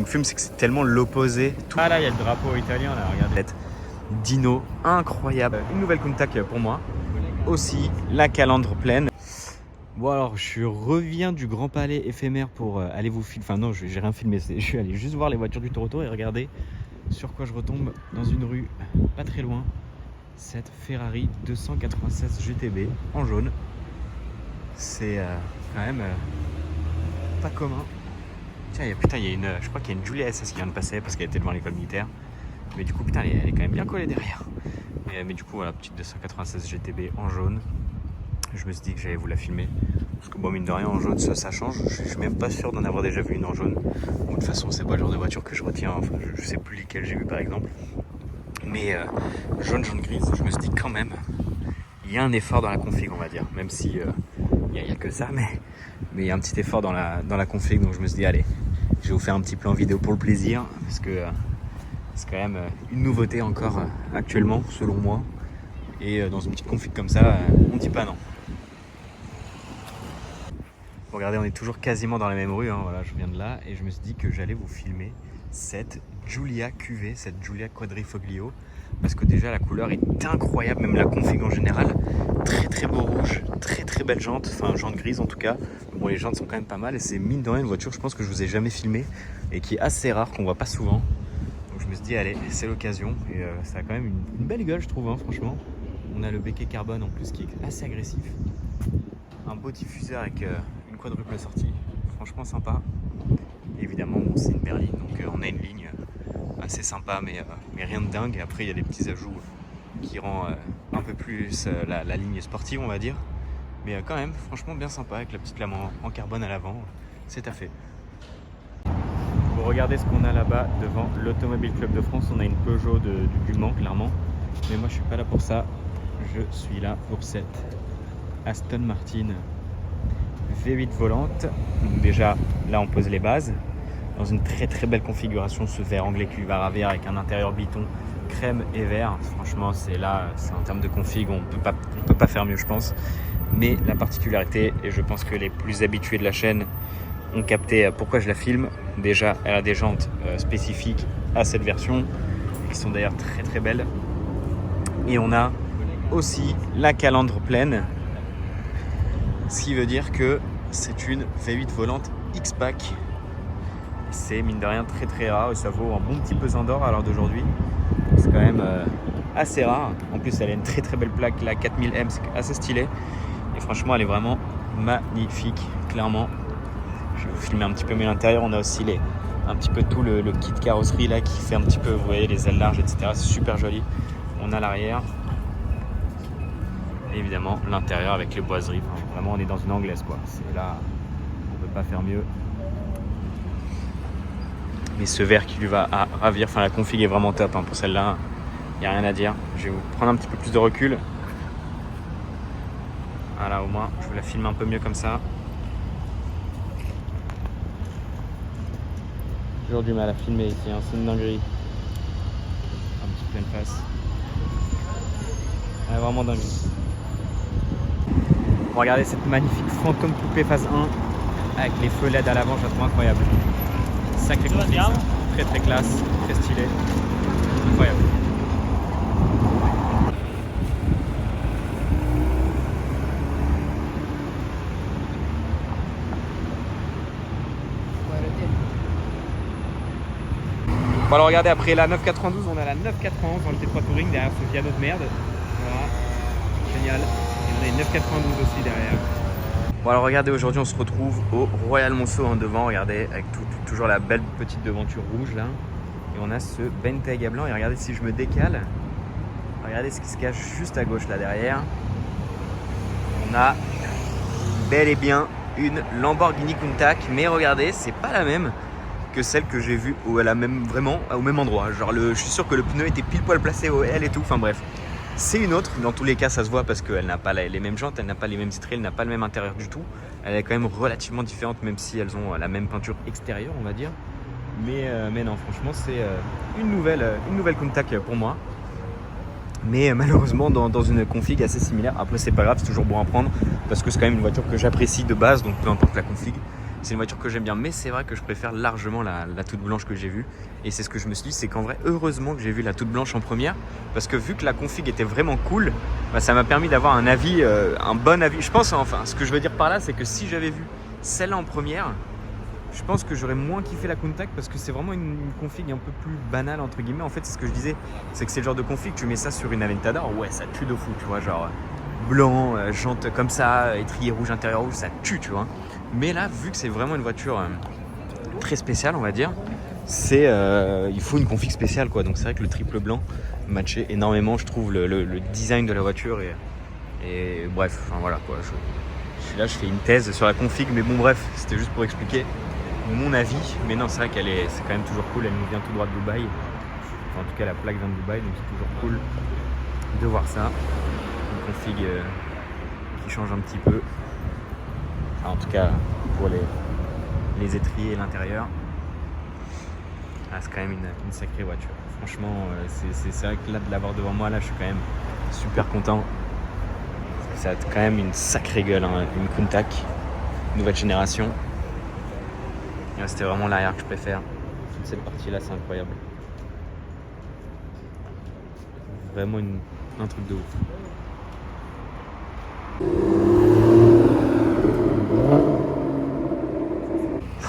fume, c'est que c'est tellement l'opposé. Ah là, il y a le drapeau italien là, regardez. Dino, incroyable. Une nouvelle Countach pour moi. Aussi, la calandre pleine. Bon alors, je reviens du Grand Palais éphémère pour aller vous filmer. Enfin non, j'ai rien filmé. Je suis allé juste voir les voitures du Toronto et regarder sur quoi je retombe dans une rue pas très loin. Cette Ferrari 296 GTB en jaune. C'est quand même pas commun. Tiens, il y a une, je crois qu'il y a une Giulia SS qui vient de passer parce qu'elle était devant l'école militaire. Mais du coup, putain, elle est quand même bien collée derrière. Mais du coup, voilà, petite 296 GTB en jaune. Je me suis dit que j'allais vous la filmer. Parce que bon, mine de rien, en jaune, ça change. Je suis même pas sûr d'en avoir déjà vu une en jaune. Bon, de toute façon, c'est pas le genre de voiture que je retiens. Enfin, je sais plus lesquelles j'ai vu par exemple. Mais jaune grise, je me suis dit quand même, il y a un effort dans la config, on va dire. Même si il n'y a que ça, mais il y a un petit effort dans la config. Donc je me suis dit, allez, je vais vous faire un petit plan vidéo pour le plaisir. Parce que c'est quand même une nouveauté encore actuellement, selon moi. Et dans une petite config comme ça, on dit pas non. Regardez, on est toujours quasiment dans la même rue, hein. Voilà, je viens de là et je me suis dit que j'allais vous filmer cette Giulia QV, cette Giulia Quadrifoglio, parce que déjà la couleur est incroyable, même la config en général, très très beau rouge, très très belle jante, enfin jante grise en tout cas. Bon, les jantes sont quand même pas mal et c'est mine de rien une voiture, je pense que je vous ai jamais filmé et qui est assez rare, qu'on voit pas souvent. Donc je me suis dit allez, c'est l'occasion et ça a quand même une belle gueule je trouve, hein, franchement. On a le béquet carbone en plus qui est assez agressif, un beau diffuseur avec une quadruple sortie, franchement sympa. Et évidemment bon, c'est une berline donc on a une ligne assez sympa mais rien de dingue. Et après il y a des petits ajouts qui rendent un peu plus la ligne sportive on va dire. Mais quand même franchement bien sympa avec la petite lame en carbone à l'avant, c'est à fait. Vous regardez ce qu'on a là-bas devant l'Automobile Club de France, on a une Peugeot du Mans clairement. Mais moi je suis pas là pour ça, je suis là pour cette Aston Martin V8 volante. Donc déjà là on pose les bases dans une très très belle configuration, ce vert anglais qui va ravir avec un intérieur biton crème et vert. Franchement c'est là, c'est en termes de config, on peut pas faire mieux je pense. Mais la particularité, et je pense que les plus habitués de la chaîne ont capté pourquoi je la filme. Déjà elle a des jantes spécifiques à cette version qui sont d'ailleurs très très belles. Et on a aussi la calandre pleine, ce qui veut dire que c'est une V8 volante X-Pack. C'est mine de rien très très rare et ça vaut un bon petit pesant d'or à l'heure d'aujourd'hui. C'est quand même assez rare. En plus elle a une très très belle plaque, la 4000M, c'est assez stylé. Et franchement elle est vraiment magnifique, clairement. Je vais vous filmer un petit peu mieux l'intérieur. On a aussi un petit peu tout le kit carrosserie là qui fait un petit peu, vous voyez, les ailes larges, etc. C'est super joli. On a l'arrière. Et évidemment l'intérieur avec les boiseries. Enfin, vraiment on est dans une anglaise quoi. C'est là, on peut pas faire mieux. Mais ce vert qui lui va à ravir, enfin la config est vraiment top hein, pour celle-là. Il n'y a rien à dire. Je vais vous prendre un petit peu plus de recul. Voilà, au moins je vous la filme un peu mieux comme ça. Toujours du mal à filmer ici, hein, c'est une dinguerie. Un petit pleine face. Ouais, vraiment dingue. Regardez cette magnifique fantôme coupé phase 1 avec les feux LED à l'avant, je la trouve incroyable. Sacré config, très très classe, très stylé, incroyable. Bon alors regardez, après la 992, on a la 991 dans le T3 Touring derrière ce Viano de merde. Voilà, génial. Et on a une 992 aussi derrière. Bon alors regardez, aujourd'hui on se retrouve au Royal Monceau hein, devant, regardez, avec toujours la belle petite devanture rouge là. Et on a ce Bentayga blanc et regardez si je me décale, regardez ce qui se cache juste à gauche là derrière. On a bel et bien une Lamborghini Countach, mais regardez, c'est pas la même que celle que j'ai vue où elle a même vraiment au même endroit. Genre je suis sûr que le pneu était pile poil placé au L et tout, enfin bref. C'est une autre, dans tous les cas ça se voit parce qu'elle n'a pas les mêmes jantes, elle n'a pas les mêmes vitrées, elle n'a pas le même intérieur du tout. Elle est quand même relativement différente même si elles ont la même peinture extérieure on va dire. Mais non, franchement c'est une nouvelle Countach pour moi. Mais malheureusement dans une config assez similaire. Après c'est pas grave, c'est toujours bon à prendre parce que c'est quand même une voiture que j'apprécie de base, donc peu importe la config. c'est une voiture que j'aime bien, mais c'est vrai que je préfère largement la toute blanche que j'ai vue. Et c'est ce que je me suis dit, c'est qu'en vrai, heureusement que j'ai vu la toute blanche en première, parce que vu que la config était vraiment cool, bah, ça m'a permis d'avoir un avis, un bon avis. Je pense, enfin, ce que je veux dire par là, c'est que si j'avais vu celle-là en première, je pense que j'aurais moins kiffé la Countach parce que c'est vraiment une config un peu plus banale entre guillemets. En fait, c'est ce que je disais, c'est que c'est le genre de config, tu mets ça sur une Aventador, ouais, ça tue de fou, tu vois, genre blanc, jante comme ça, étrier rouge, intérieur rouge, ça tue, tu vois. Mais là, vu que c'est vraiment une voiture très spéciale, on va dire, il faut une config spéciale, quoi. Donc c'est vrai que le triple blanc matchait énormément, je trouve, le design de la voiture et bref, enfin voilà quoi. Là, je fais une thèse sur la config, mais bon, bref, c'était juste pour expliquer mon avis. Mais non, c'est vrai c'est quand même toujours cool. Elle nous vient tout droit de Dubaï. Enfin, en tout cas, la plaque vient de Dubaï, donc c'est toujours cool de voir ça. Une config qui change un petit peu. Enfin, en tout cas, pour les étriers et l'intérieur. Ah, c'est quand même une sacrée voiture. Franchement, c'est vrai que là, de l'avoir devant moi, là, je suis quand même super content. Ça a quand même une sacrée gueule, hein, une Countach, nouvelle génération. Et là, c'était vraiment l'arrière que je préfère. Toute cette partie-là, c'est incroyable. Vraiment un truc de ouf.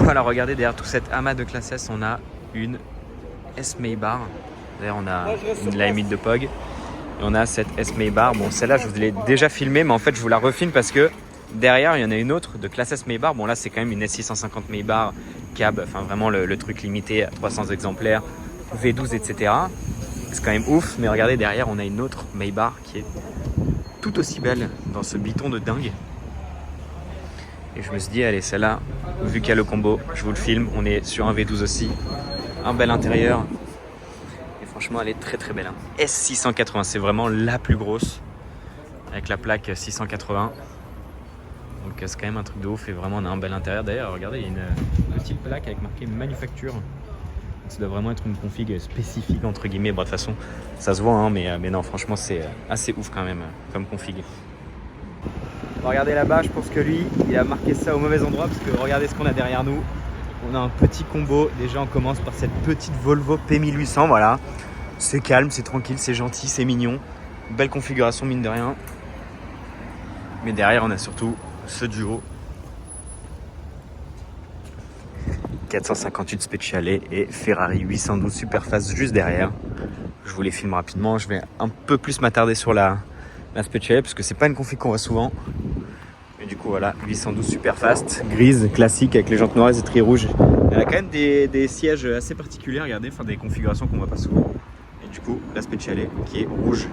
Voilà, regardez, derrière tout cet amas de classe S, on a une S Maybach. D'ailleurs, on a la limite de POG. Et on a cette S Maybach. Bon, celle-là, je vous l'ai déjà filmée, mais en fait, je vous la refilme parce que derrière, il y en a une autre de classe S Maybach. Bon, là, c'est quand même une S650 Maybach cab, enfin vraiment le truc limité à 300 exemplaires, V12, etc. C'est quand même ouf, mais regardez, derrière, on a une autre Maybach qui est tout aussi belle dans ce biton de dingue. Et je me suis dit, allez, celle-là, vu qu'il y a le combo, je vous le filme. On est sur un V12 aussi, un bel intérieur. Franchement, elle est très très belle. Hein. S680, c'est vraiment la plus grosse avec la plaque 680. Donc c'est quand même un truc de ouf et vraiment on a un bel intérieur. D'ailleurs, regardez, il y a une petite plaque avec marqué manufacture. Donc, ça doit vraiment être une config spécifique entre guillemets. Bon, de toute façon, ça se voit, hein, mais non, franchement, c'est assez ouf quand même comme config. Bon, regardez là-bas, je pense que lui, il a marqué ça au mauvais endroit parce que regardez ce qu'on a derrière nous. On a un petit combo. Déjà, on commence par cette petite Volvo P1800, voilà. C'est calme, c'est tranquille, c'est gentil, c'est mignon. Belle configuration, mine de rien. Mais derrière, on a surtout ce duo 458 Speciale et Ferrari 812 Superfast juste derrière. Je vous les filme rapidement. Je vais un peu plus m'attarder sur la Speciale parce que c'est pas une config qu'on voit souvent. Et du coup, voilà, 812 Superfast, grise, classique avec les jantes noires et les étriers rouges. Elle a quand même des sièges assez particuliers, regardez, enfin des configurations qu'on voit pas souvent. Et du coup, la Speciale qui est rouge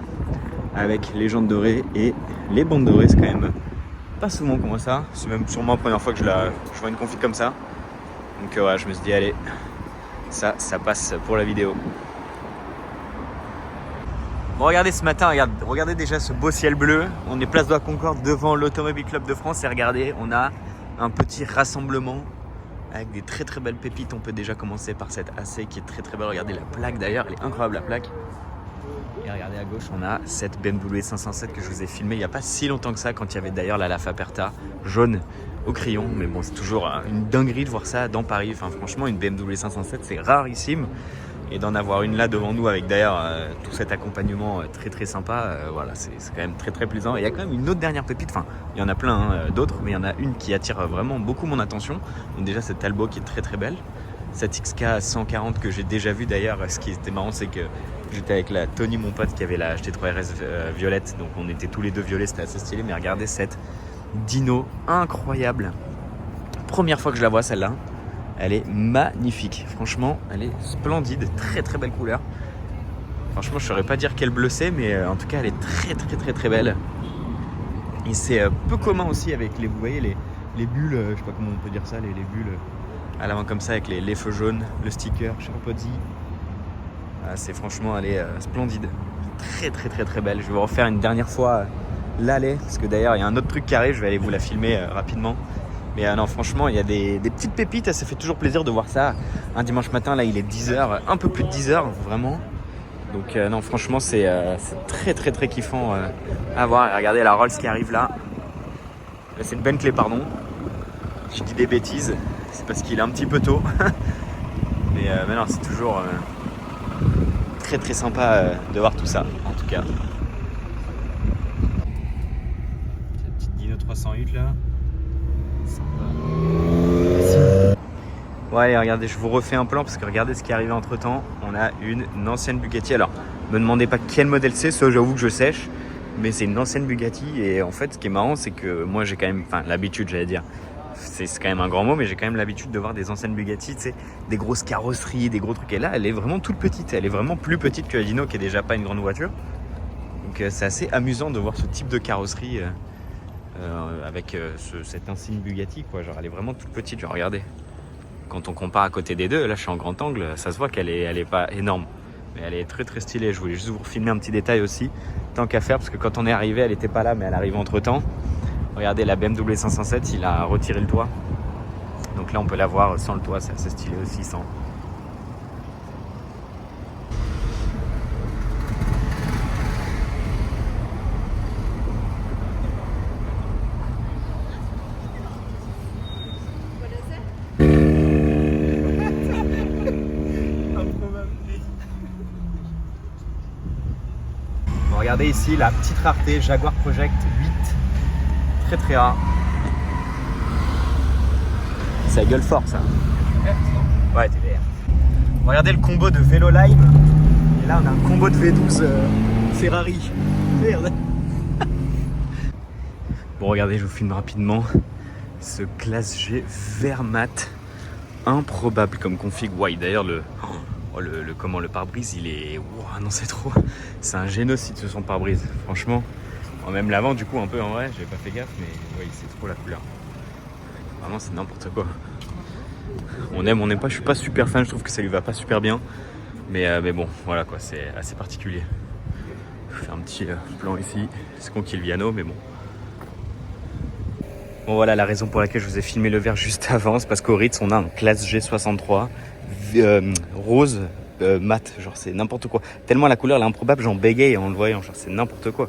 avec les jantes dorées et les bandes dorées, c'est quand même pas souvent qu'on voit ça. C'est même sûrement la première fois que je vois une config comme ça. Donc voilà, je me suis dit, allez, ça passe pour la vidéo. Bon, regardez ce matin, regardez déjà ce beau ciel bleu. On est place de la Concorde devant l'Automobile Club de France et regardez, on a un petit rassemblement avec des très très belles pépites. On peut déjà commencer par cette AC qui est très très belle. Regardez la plaque d'ailleurs, elle est incroyable la plaque. Et regardez à gauche, on a cette BMW 507 que je vous ai filmée il n'y a pas si longtemps que ça, quand il y avait d'ailleurs la Laf Aperta jaune au crayon. Mais bon, c'est toujours une dinguerie de voir ça dans Paris. Enfin, franchement, une BMW 507, c'est rarissime. Et d'en avoir une là devant nous avec d'ailleurs tout cet accompagnement très très sympa, voilà, c'est quand même très très plaisant. Et il y a quand même une autre dernière pépite, enfin il y en a plein d'autres, mais il y en a une qui attire vraiment beaucoup mon attention. Donc déjà cette Talbot qui est très très belle, cette XK 140 que j'ai déjà vue d'ailleurs. Ce qui était marrant, c'est que j'étais avec la Tony, mon pote, qui avait la GT3 RS violette, donc on était tous les deux violets, c'était assez stylé. Mais regardez cette Dino incroyable, première fois que je la vois celle-là. Elle est magnifique, franchement, elle est splendide, très très belle couleur. Franchement, je saurais pas dire quel bleu c'est, mais en tout cas, elle est très très très très belle. Et c'est peu commun aussi avec vous voyez les bulles, je sais pas comment on peut dire ça, les bulles à l'avant comme ça avec les feux jaunes, le sticker Sharpodzi. C'est franchement, elle est splendide, très très très très belle. Je vais vous refaire une dernière fois l'allée, parce que d'ailleurs il y a un autre truc qui arrive, je vais aller vous la filmer rapidement. Mais non, franchement, il y a des petites pépites, ça fait toujours plaisir de voir ça. Un dimanche matin, là, il est 10h, un peu plus de 10h, vraiment. Donc non, franchement, c'est très très très kiffant à voir. Et regardez la Rolls qui arrive là. Là, c'est une Bentley, pardon. Je dis des bêtises. c'est parce qu'il est un petit peu tôt. mais non, c'est toujours très très sympa de voir tout ça, en tout cas. Cette petite Dino 308 là. Sympa. Ouais, allez, regardez, je vous refais un plan parce que regardez ce qui est arrivé entre temps. On a une ancienne Bugatti. Alors, me demandez pas quel modèle c'est, ça j'avoue que je sèche. Mais c'est une ancienne Bugatti. Et en fait, ce qui est marrant, c'est que moi j'ai quand même, enfin l'habitude, j'allais dire. C'est quand même un grand mot, mais j'ai quand même l'habitude de voir des anciennes Bugatti, tu sais, des grosses carrosseries, des gros trucs. Et là, elle est vraiment toute petite. Elle est vraiment plus petite que la Dino, qui est déjà pas une grande voiture. Donc c'est assez amusant de voir ce type de carrosserie avec cette insigne Bugatti, quoi. Genre, elle est vraiment toute petite. Genre, regardez. Quand on compare à côté des deux, là je suis en grand angle, ça se voit qu'elle est pas énorme. Mais elle est très très stylée. Je voulais juste vous filmer un petit détail aussi, tant qu'à faire, parce que quand on est arrivé, elle était pas là, mais elle arrive entre temps. Regardez, la BMW 507, il a retiré le toit. Donc là on peut la voir sans le toit, c'est assez stylé aussi sans. Bon, regardez ici la petite rareté Jaguar Project 8, très très rare. Ça gueule fort ça. Ouais, TVR. Regardez le combo de vélo Lime. Et là on a un combo de V12 Ferrari. Merde. Bon, regardez, je vous filme rapidement ce classe G vert mat, improbable comme config. Ouais, d'ailleurs le pare-brise, il est... Wow, non, c'est trop... C'est un génocide ce son pare-brise, franchement. Même l'avant, du coup, un peu en vrai, j'avais pas fait gaffe, mais ouais, c'est trop la couleur. Vraiment, c'est n'importe quoi. On aime, on n'aime pas, je suis pas super fan, je trouve que ça lui va pas super bien. Mais bon, voilà quoi, c'est assez particulier. Je fais un petit plan ici, c'est con qu'il y ait le Viano, mais bon. Bon, voilà la raison pour laquelle je vous ai filmé le verre juste avant, c'est parce qu'au Ritz, on a un classe G63 rose mat, genre c'est n'importe quoi. Tellement la couleur elle est improbable, j'en bégaye en le voyant, genre c'est n'importe quoi.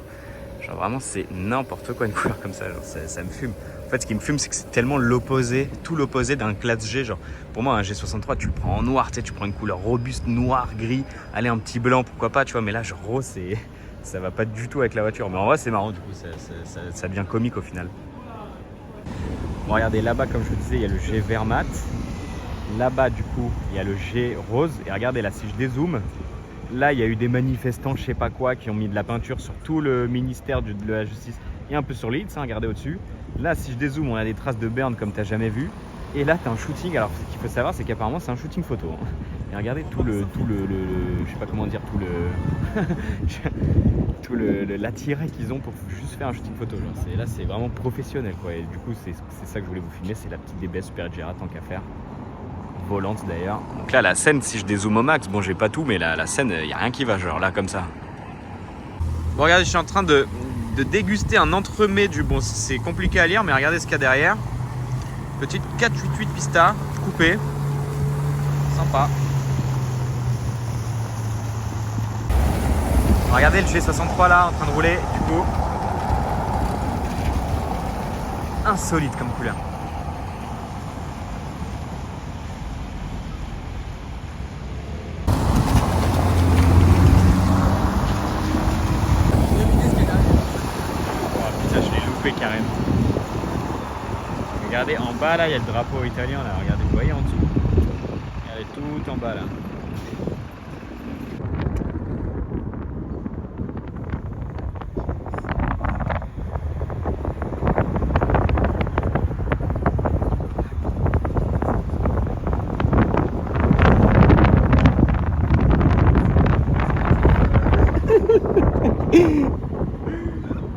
Genre vraiment c'est n'importe quoi une couleur comme ça, genre ça me fume. En fait ce qui me fume c'est que c'est tellement l'opposé, tout l'opposé d'un classe G. Genre pour moi un G63 tu le prends en noir, tu sais, tu prends une couleur robuste, noir, gris, allez un petit blanc pourquoi pas, tu vois, mais là genre rose ça va pas du tout avec la voiture. Mais en vrai c'est marrant du coup, ça devient comique au final. Bon regardez là-bas comme je vous disais il y a le G vert mat. Là-bas, du coup, il y a le G rose. Et regardez, là, si je dézoome, là, il y a eu des manifestants, je sais pas quoi, qui ont mis de la peinture sur tout le ministère de la Justice et un peu sur l'île, hein, regardez au-dessus. Là, si je dézoome, on a des traces de burn comme tu n'as jamais vu. Et là, tu as un shooting. Alors, ce qu'il faut savoir, c'est qu'apparemment, c'est un shooting photo. Hein. Et regardez tout le je sais pas comment dire, l'attirail qu'ils ont pour juste faire un shooting photo. Genre, là, c'est vraiment professionnel, quoi. Et du coup, c'est ça que je voulais vous filmer. C'est la petite DBS Superleggera, tant qu'à faire. Volante d'ailleurs. Donc là la scène, si je dézoome au max, bon j'ai pas tout, mais la scène, il n'y a rien qui va, genre là comme ça. Bon regardez, je suis en train de déguster un entremets du... Bon c'est compliqué à lire, mais regardez ce qu'il y a derrière. Petite 488 pista, coupée. Sympa. Regardez le G63 là, en train de rouler, du coup. Insolite comme couleur. Carrément. Regardez en bas là, il y a le drapeau italien là, regardez, vous voyez en dessous. Regardez tout en bas là.